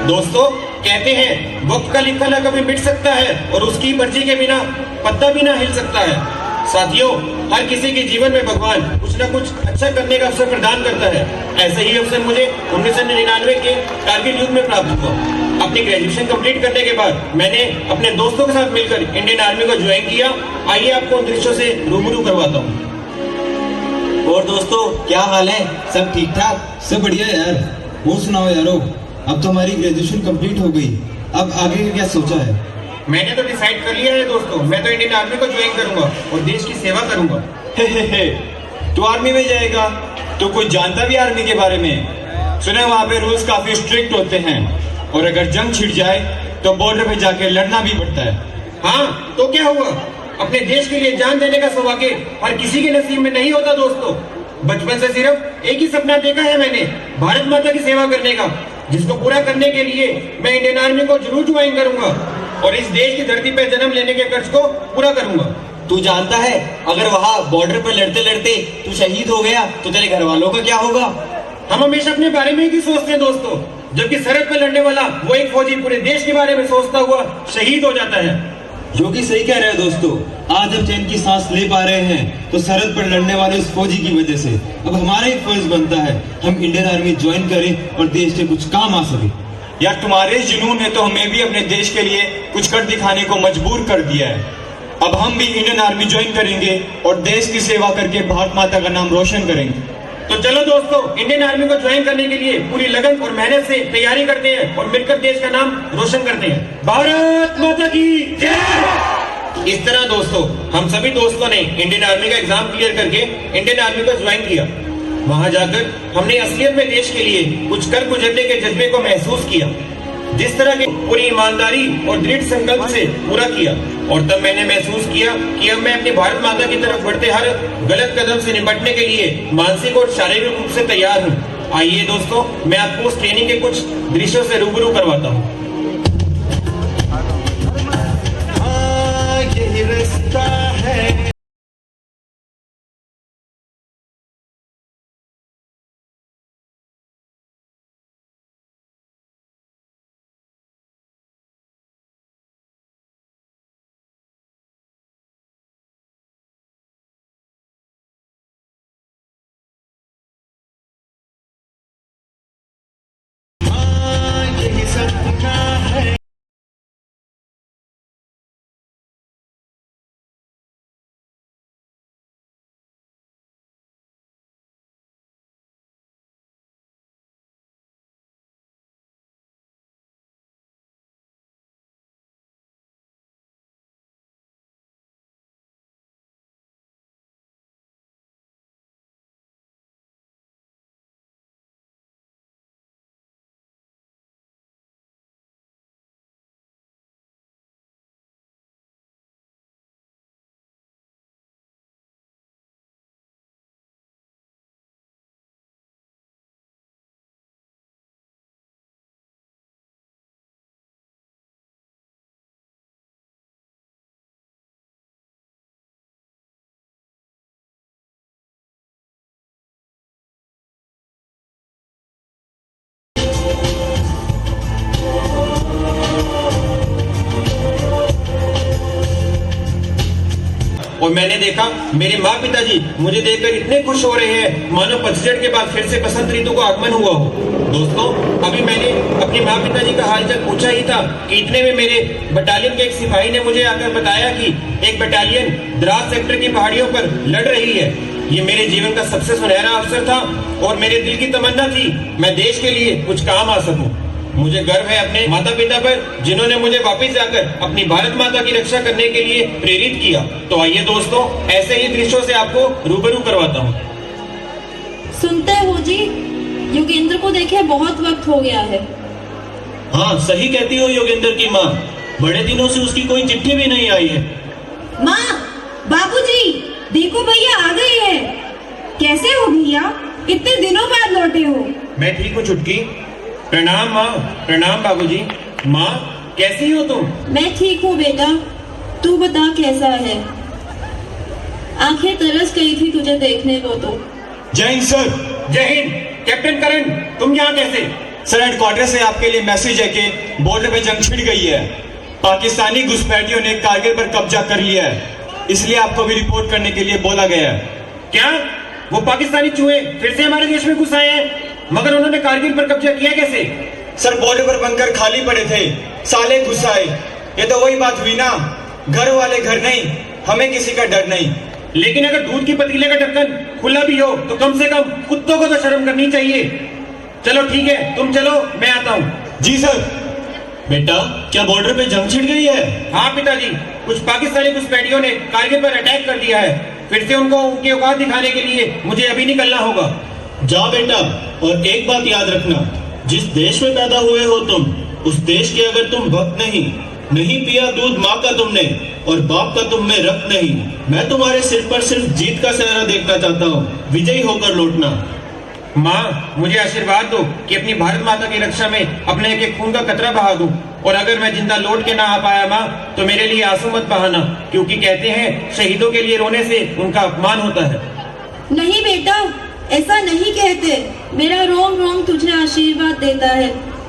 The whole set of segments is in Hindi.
दोस्तों, कहते हैं वक्त का लिखा ना कभी मिट सकता है और उसकी मर्जी के बिना पत्ता भी ना हिल सकता है। साथियों, हर किसी के जीवन में भगवान कुछ न कुछ अच्छा करने का अवसर प्रदान करता है। ऐसे ही अवसर मुझे 1999 के कारगिल युद्ध में प्राप्त हुआ। अपनी ग्रेजुएशन कंप्लीट करने के बाद मैंने अपने दोस्तों के साथ मिलकर इंडियन आर्मी को ज्वाइन किया। आइए आपको उन दृश्यों से रूबरू करवाता हूँ। और दोस्तों, क्या हाल है? सब ठीक ठाक? सब बढ़िया यार। वो सुनाओ यारो, अब तो हमारी ग्रेजुएशन कंप्लीट हो गई, अब आगे का क्या सोचा है? मैंने तो डिसाइड कर लिया है दोस्तों, मैं तो इंडियन आर्मी को ज्वाइन करूंगा और देश की सेवा करूंगा। तू आर्मी में जाएगा? तो कोई जानता भी आर्मी के बारे में? सुना वहाँ पे रूल्स काफी स्ट्रिक्ट होते हैं और अगर जंग छिड़ जाए तो बॉर्डर पे जाके लड़ना भी पड़ता है। हाँ, तो क्या हुआ? अपने देश के लिए जान देने का सौभाग्य हर किसी के नसीब में नहीं होता दोस्तों। बचपन से सिर्फ एक ही सपना देखा है मैंने, भारत माता की सेवा करने का, जिसको पूरा करने के लिए मैं इंडियन आर्मी को जरूर ज्वाइन करूंगा और इस देश की धरती पे जन्म लेने के कर्ज को पूरा करूंगा। तू जानता है, अगर वहाँ बॉर्डर पर लड़ते लड़ते तू शहीद हो गया तो तेरे घर वालों का क्या होगा? हम हमेशा अपने बारे में ही सोचते हैं दोस्तों, जबकि सरहद पर लड़ने वाला वो एक फौजी पूरे देश के बारे में सोचता हुआ शहीद हो जाता है। जो कि सही कह रहे हैं दोस्तों। आज जब चैन की सांस ले पा रहे हैं तो सरहद पर लड़ने वाले उस फौजी की वजह से अब हमारा एक फर्ज बनता है हम इंडियन आर्मी ज्वाइन करें और देश के कुछ काम आ सके। यार, तुम्हारे जुनून ने तो हमें भी अपने देश के लिए कुछ कर दिखाने को मजबूर कर दिया है। अब हम भी इंडियन आर्मी ज्वाइन करेंगे और देश की सेवा करके भारत माता का नाम रोशन करेंगे। तो चलो दोस्तों, इंडियन आर्मी को ज्वाइन करने के लिए पूरी लगन और मेहनत से तैयारी करते हैं और मिलकर देश का नाम रोशन करते हैं। भारत माता की जय। इस तरह दोस्तों, हम सभी दोस्तों ने इंडियन आर्मी का एग्जाम क्लियर करके इंडियन आर्मी को ज्वाइन किया। वहां जाकर हमने असलियत में देश के लिए कुछ कर गुजरने के जज्बे को महसूस किया, जिस तरह की पूरी ईमानदारी और दृढ़ संकल्प से पूरा किया। और तब मैंने महसूस किया कि अब मैं अपनी भारत माता की तरफ बढ़ते हर गलत कदम से निपटने के लिए मानसिक और शारीरिक रूप से तैयार हूँ। आइए दोस्तों, मैं आपको उस ट्रेनिंग के कुछ दृश्यों से रूबरू करवाता हूँ। यही रास्ता है। और मैंने देखा मेरे माँ पिताजी मुझे देखकर इतने खुश हो रहे हैं मानो पतझड़ के बाद फिर से बसंत ऋतु का आगमन हुआ हो। दोस्तों, अभी मैंने अपने माँ पिताजी का हालचाल पूछा ही था कि इतने में मेरे बटालियन के एक सिपाही ने मुझे आकर बताया कि एक बटालियन द्रास सेक्टर की पहाड़ियों पर लड़ रही है। ये मेरे जीवन का सबसे सुनहरा अवसर था और मेरे दिल की तमन्ना थी मैं देश के लिए कुछ काम आ सकूं। मुझे गर्व है अपने माता पिता पर, जिन्होंने मुझे वापस जाकर अपनी भारत माता की रक्षा करने के लिए प्रेरित किया। तो आइए दोस्तों, ऐसे ही दृश्यों से आपको रूबरू करवाता हूँ। सुनते हो जी, योगेंद्र को देखे बहुत वक्त हो गया है। हाँ, सही कहती हो योगेंद्र की माँ, बड़े दिनों से उसकी कोई चिट्ठी भी नहीं आई है। माँ, बाबूजी, देखो भैया आ गए हैं। कैसे हो भैया? इतने दिनों बाद लौटे हो। मैं ठीक हूँ चुटकी। प्रणाम माँ। प्रणाम बाबूजी। माँ, कैसी हो तुम? मैं ठीक हूँ बेटा, तू बता कैसा है? आंखें तरस गई थी तुझे देखने को तो। जय हिंद सर। जय हिंद। कैप्टन करण, तुम यहाँ कैसे? सर हेडक्वार्टर से आपके लिए मैसेज है कि बॉर्डर पे जंग छिड़ गई है। पाकिस्तानी घुसपैठियों ने कारगिल पर कब्जा कर लिया है, इसलिए आपको भी रिपोर्ट करने के लिए बोला गया है। क्या वो पाकिस्तानी चूहे फिर से हमारे देश में घुस आए हैं? मगर उन्होंने कारगिल पर कब्जा किया कैसे? सर बॉर्डर पर बंकर खाली पड़े थे, साले घुस आए। ये तो वही बात हुई ना, घर वाले घर नहीं, हमें किसी का डर नहीं। लेकिन अगर दूध की पतीले का ढक्कन खुला भी हो तो कम से कम कुत्तों को तो शर्म करनी चाहिए। चलो ठीक है, तुम चलो, मैं आता हूँ। जी सर। बेटा, क्या बॉर्डर पे जंग छिड़ गई है? हाँ पिताजी, कुछ पाकिस्तानी घुसपैठियों ने कारगिल पर अटैक कर दिया है। फिर से उनको उनकी औकात दिखाने के लिए मुझे अभी निकलना होगा। जा बेटा, और एक बात याद रखना, जिस देश में पैदा हुए हो तुम, उस देश के अगर तुम भक्त नहीं पिया दूध माँ का तुमने और बाप का तुम में रक्त नहीं, मैं तुम्हारे सिर पर सिर्फ जीत का सेहरा देखना चाहता हूँ, विजयी होकर लौटना। माँ, मुझे आशीर्वाद दो कि अपनी भारत माता की रक्षा में अपने एक एक खून का कतरा बहा दूं। और अगर मैं जिंदा लौट के ना आ पाया माँ, तो मेरे लिए आंसू मत बहाना, क्योंकि कहते हैं शहीदों के लिए रोने से उनका अपमान होता है। नहीं बेटा, ऐसा नहीं कहते। मेरा रोम रोम तुझे आशीर्वाद देता है।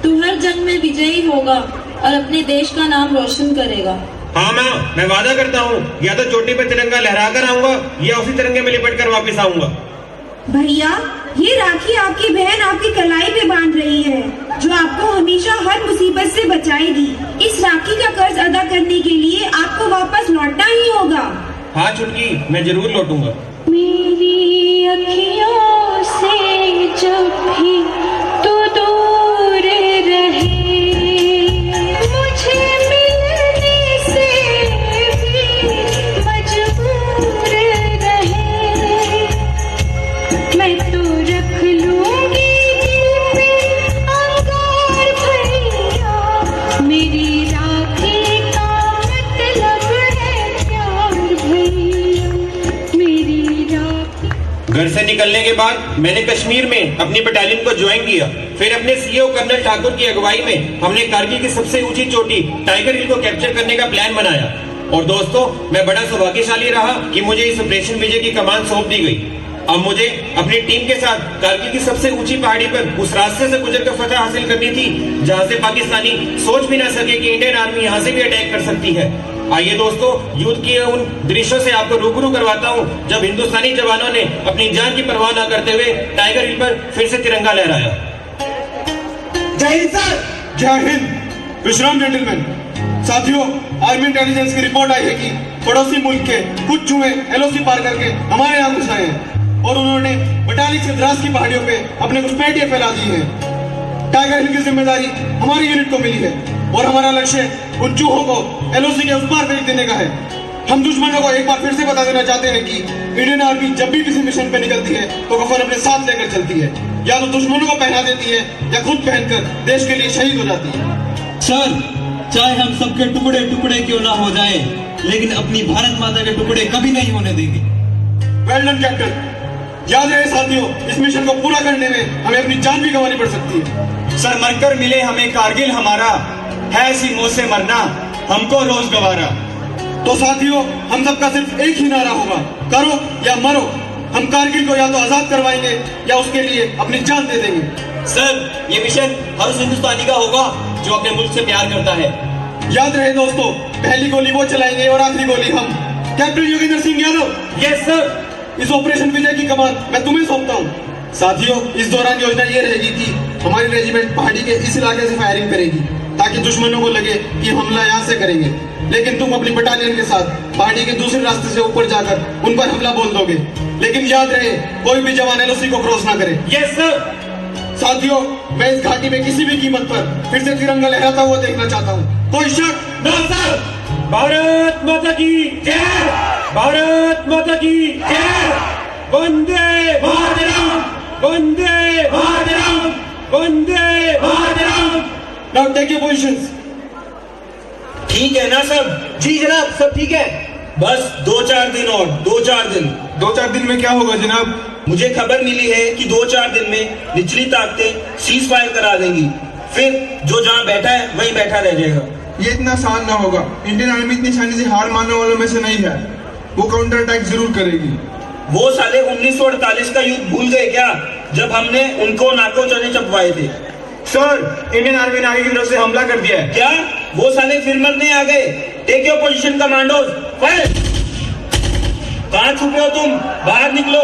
तू हर जंग में विजयी होगा और अपने देश का नाम रोशन करेगा। हाँ माँ, मैं वादा करता हूँ, या तो चोटी पर तिरंगा लहरा कर आऊंगा या उसी तिरंगे में लिपट कर वापिस आऊंगा। भैया, ये राखी आपकी बहन आपकी कलाई पे बांध रही है, जो आपको हमेशा हर मुसीबत से बचाएगी। इस राखी का कर्ज अदा करने के लिए आपको वापस लौटना ही होगा। हाँ छुटकी, मैं जरूर लौटूंगा। मेरी अखियों से जब भी तू दूर रहे, मुझे मिलने से भी मजबूर रहे, मैं तो रख लूंगी दिल पे अंगार भैया, मेरी राखी का मतलब है प्यार भैया, मेरी राखी। घर से निकलने के बाद मैंने कश्मीर में अपनी बटालियन को ज्वाइन किया। फिर अपने सीईओ कर्नल ठाकुर की अगुवाई में हमने कारगिल की सबसे ऊंची चोटी टाइगर हिल को कैप्चर करने का प्लान बनाया। और दोस्तों, मैं बड़ा सौभाग्यशाली रहा कि मुझे इस ऑपरेशन विजय की कमान सौंप दी गई। अब मुझे अपनी टीम के साथ कारगिल की सबसे ऊंची पहाड़ी पर उस रास्ते से गुजरकर फतह हासिल करनी थी जहां से पाकिस्तानी सोच भी ना सके कि इंडियन आर्मी यहां से भी अटैक कर सकती है। आइए दोस्तों, युद्ध के उन दृश्यों से आपको रूबरू करवाता हूं जब हिंदुस्तानी जवानों ने अपनी जान की परवाह न करते हुए टाइगर हिल पर फिर से तिरंगा लहराया। जय हिंद सर। जय हिंद। विश्राम जेंटलमैन। साथियों, आर्मी इंटेलिजेंस की रिपोर्ट आई है कि पड़ोसी मुल्क के कुछ चूहे एलओसी पार करके हमारे यहाँ घुस आए हैं और उन्होंने बटालिक से द्रास की पहाड़ियों पे अपने घुसपैठियां फैला दी हैं। टाइगर हिल की जिम्मेदारी हमारी यूनिट को मिली है और हमारा लक्ष्य उन चूहों को एलओसी के उस पार फेंक देने का है। हम दुश्मनों को एक बार फिर से बता देना चाहते हैं कि इंडियन आर्मी जब भी किसी मिशन पे निकलती है तो कफन अपने साथ लेकर चलती है, या तो दुश्मनों को पहना देती है या खुद पहनकर देश के लिए शहीद हो जाती है। सर, चाहे हम सबके टुकड़े टुकड़े क्यों ना हो जाएं, लेकिन अपनी भारत माता के टुकड़े कभी नहीं होने देंगे। Well done captain. याद रहे साथियों, इस मिशन को पूरा करने में हमें अपनी जान भी गंवानी पड़ सकती है। सर, मरकर मिले हमें कारगिल हमारा, है ऐसी मौत से मरना हमको रोज गवारा। तो साथियों, हम सबका सिर्फ एक ही नारा होगा, करो या मरो। हम कारगिल को या तो आजाद करवाएंगे या उसके लिए अपनी जान दे देंगे। सर, ये मिशन हर उस हिंदुस्तानी का होगा जो अपने मुल्क से प्यार करता है। याद रहे दोस्तों, पहली गोली वो चलाएंगे और आखिरी गोली हम। Captain Yogendra Singh Yadav. Yes sir. इस ऑपरेशन विजय की कमान मैं तुम्हें सौंपता हूँ। साथियों, इस दौरान योजना ये रहेगी कि हमारी रेजिमेंट पहाड़ी के इस इलाके से फायरिंग करेगी ताकि दुश्मनों को लगे कि हमला यहाँ से करेंगे, लेकिन तुम अपनी बटालियन के साथ पहाड़ी के दूसरे रास्ते से ऊपर जाकर उन पर हमला बोल दोगे। लेकिन याद रहे, कोई भी जवान एलओसी को क्रॉस ना करे। Yes sir. साथियों, मैं इस घाटी में किसी भी कीमत पर फिर से तिरंगा लहराता हुआ देखना चाहता हूँ। कोई शक? No sir. भारत माता की जय। भारत माता की जय। Vande Mataram. Vande Mataram. Vande Mataram. Now take your positions. ठीक है ना सब? जी जनाब, सब ठीक है। बस 2-4 दिन और 2-4 दिन। 2-4 दिन में क्या होगा जनाब? मुझे खबर मिली है कि 2-4 दिन में निचली ताकतें सीज फायर करा देंगी, फिर जो जहां बैठा है वहीं बैठा रह जाएगा। ये इतना आसान ना होगा। इंडियन आर्मी इतनी आसानी से हार मानने वालों में से नहीं है। वो काउंटर अटैक जरूर करेगी। वो साले 1948 का युद्ध भूल गए क्या, जब हमने उनको नाको चने चपवाए थे। सर, इंडियन आर्मी ने आगे की तरफ से हमला कर दिया है। क्या वो साले फिर मरने आ गए? Take your position commandos, fire. कहाँ छुपे हो तुम? बाहर निकलो।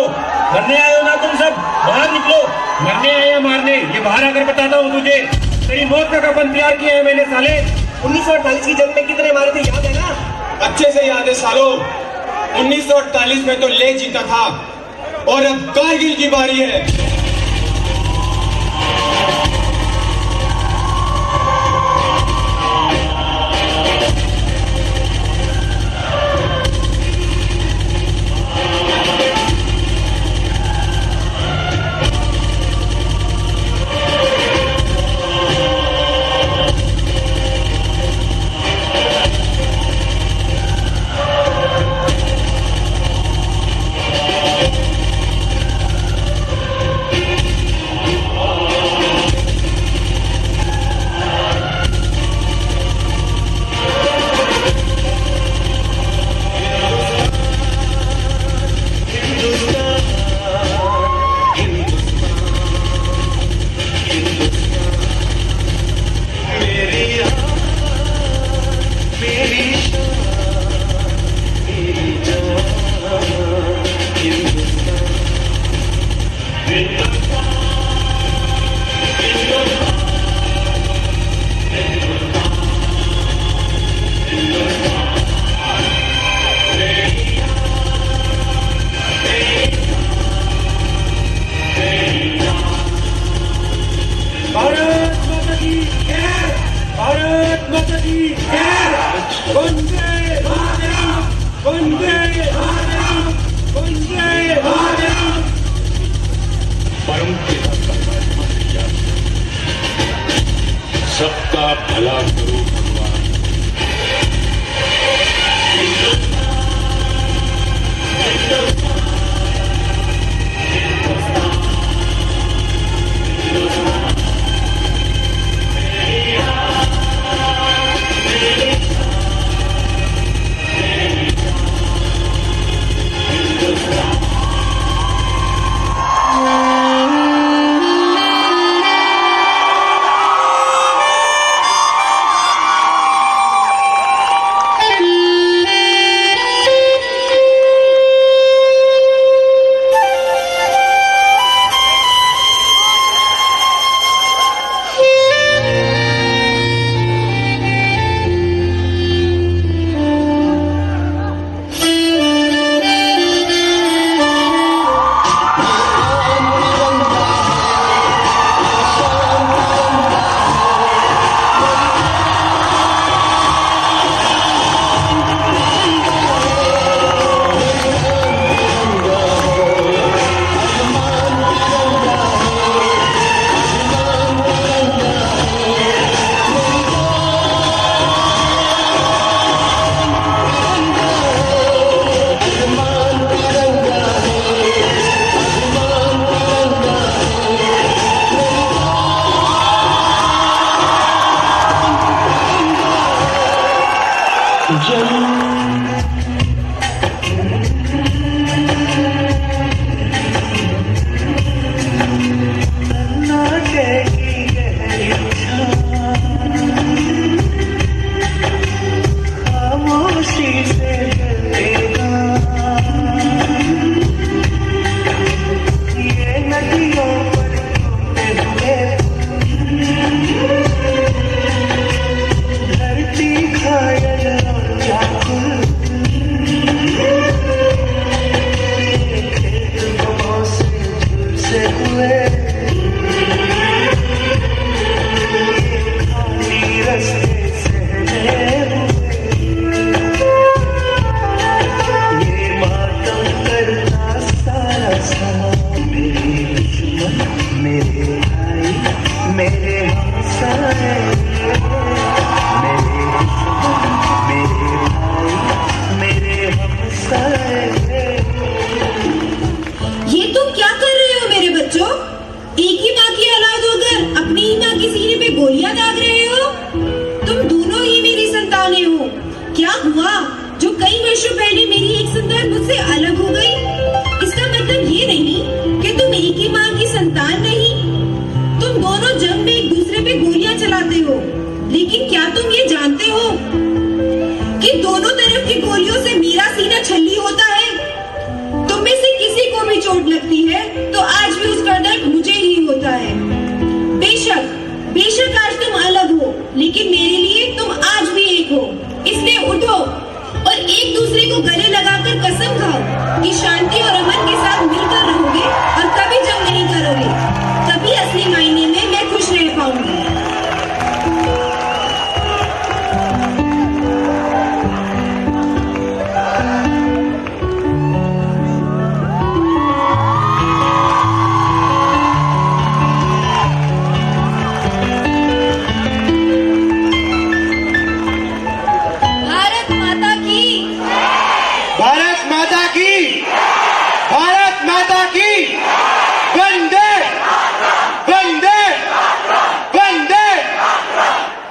मरने आए हो ना तुम सब? बाहर निकलो। मरने आए या मारने, ये बाहर आकर बताता हूँ तुझे। तेरी मौत का कफन तैयार किया है मैंने साले। 1948 की जंग में कितने मारे थे याद है ना? अच्छे से याद है सालो। 1948 में तो ले जीता था और अब कारगिल की बारी है। सबका भला करो भगवान। वर्षों पहले मेरी एक संतान मुझसे अलग हो गई। इसका मतलब ये नहीं कि तुम एक ही माँ की संतान नहीं, तुम दोनों जंग में एक दूसरे चाहते हो, लेकिन क्या तुम ये जानते हो कि दोनों तरफ की गोलियों से मेरा सीना छल्ली होता है? तुम में से किसी को भी चोट लगती है तो आज भी उसका दर्द मुझे ही होता है। बेशक बेशक आज तुम अलग हो, लेकिन मेरे लिए तुम आज भी एक हो। इसलिए उठो और एक दूसरे को गले लगाकर कसम खाओ कि शांति